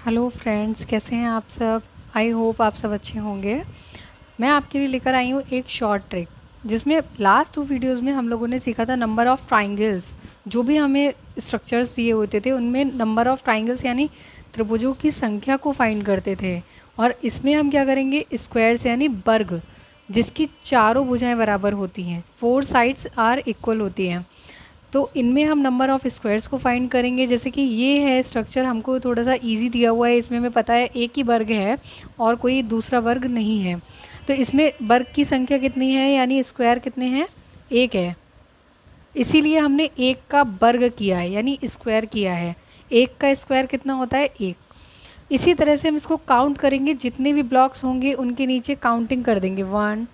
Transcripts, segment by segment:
Hello friends, कैसे हैं आप सब। आई होप आप सब अच्छे होंगे। मैं आपके लिए लेकर आई हूँ एक शॉर्ट ट्रिक, जिसमें लास्ट 2 वीडियोस में हम लोगों ने सीखा था नंबर ऑफ़ ट्राइंगल्स। जो भी हमें स्ट्रक्चर्स दिए होते थे उनमें नंबर ऑफ़ ट्राइंगल्स यानी त्रिभुजों की संख्या को फाइंड करते थे। और इसमें हम क्या करेंगे, स्क्वायर्स यानी वर्ग, जिसकी चारों भुजाएं बराबर होती हैं, 4 साइड्स आर इक्वल होती हैं। तो इनमें हम नंबर ऑफ़ स्क्वायर्स को फाइंड करेंगे। जैसे कि ये है स्ट्रक्चर, हमको थोड़ा सा इजी दिया हुआ है। इसमें हमें पता है एक ही वर्ग है और कोई दूसरा वर्ग नहीं है। तो इसमें वर्ग की संख्या कितनी है यानी स्क्वायर कितने हैं, एक है। इसीलिए हमने एक का वर्ग किया है यानी स्क्वायर किया है। एक का स्क्वायर कितना होता है, एक। इसी तरह से हम इसको काउंट करेंगे, जितने भी ब्लॉक्स होंगे उनके नीचे काउंटिंग कर देंगे 1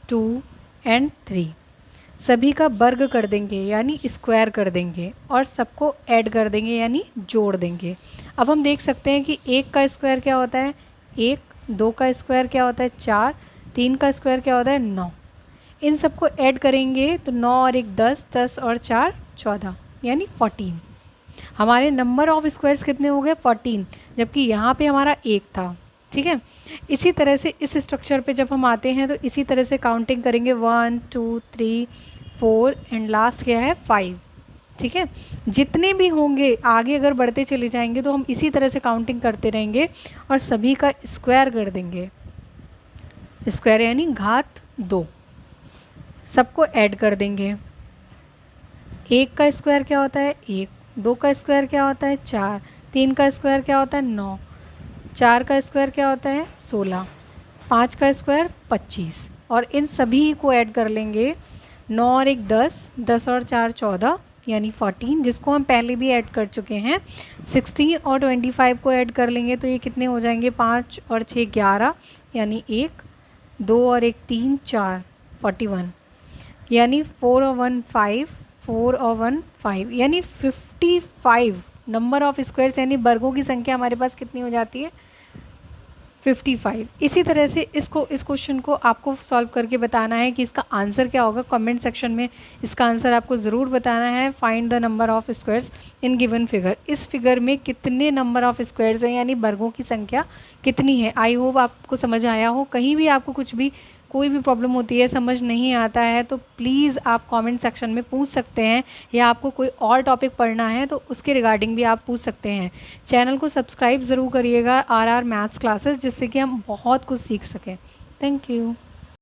2 एंड 3। सभी का वर्ग कर देंगे यानी स्क्वायर कर देंगे और सबको ऐड कर देंगे यानी जोड़ देंगे। अब हम देख सकते हैं कि एक का स्क्वायर क्या होता है, एक। दो का स्क्वायर क्या होता है, 4। तीन का स्क्वायर क्या होता है, 9। इन सबको ऐड करेंगे तो 9 और 1 10, 10 और 4 14 यानी 14। हमारे नंबर ऑफ स्क्वायर्स कितने हो गए, 14, जबकि यहाँ पे हमारा एक था। ठीक है। इसी तरह से इस स्ट्रक्चर पे जब हम आते हैं तो इसी तरह से काउंटिंग करेंगे 1 2 3 4 एंड लास्ट क्या है, 5। ठीक है। जितने भी होंगे आगे अगर बढ़ते चले जाएंगे तो हम इसी तरह से काउंटिंग करते रहेंगे और सभी का स्क्वायर कर देंगे। स्क्वायर यानी घात 2। सबको ऐड कर देंगे। एक का स्क्वायर क्या होता है, एक। दो का स्क्वायर क्या होता है, 4। तीन का स्क्वायर क्या होता है, 9। चार का स्क्वायर क्या होता है, 16। पाँच का स्क्वायर 25। और इन सभी को ऐड कर लेंगे। 9 और 1 10, 10 और 4 14 यानी 14, जिसको हम पहले भी ऐड कर चुके हैं। 16 और 25 को ऐड कर लेंगे तो ये कितने हो जाएंगे, 5 और 6 11 यानी 1। 2 और 1 3 4 41 यानी 4 और 1 5, 4 और 1 5 यानी 55 नंबर ऑफ स्क्वायर्स यानी वर्गों की संख्या हमारे पास कितनी हो जाती है, 55। इसी तरह से इस क्वेश्चन को आपको सॉल्व करके बताना है कि इसका आंसर क्या होगा। कमेंट सेक्शन में इसका आंसर आपको ज़रूर बताना है। Find the number of squares in given figure. इस फिगर में कितने नंबर ऑफ स्क्वायर्स हैं यानी वर्गों की संख्या कितनी है। आई होप आपको समझ आया हो। कहीं भी आपको कुछ भी कोई भी प्रॉब्लम होती है, समझ नहीं आता है, तो प्लीज़ आप कमेंट सेक्शन में पूछ सकते हैं, या आपको कोई और टॉपिक पढ़ना है तो उसके रिगार्डिंग भी आप पूछ सकते हैं। चैनल को सब्सक्राइब ज़रूर करिएगा RR मैथ्स क्लासेस, जिससे कि हम बहुत कुछ सीख सकें। Thank you.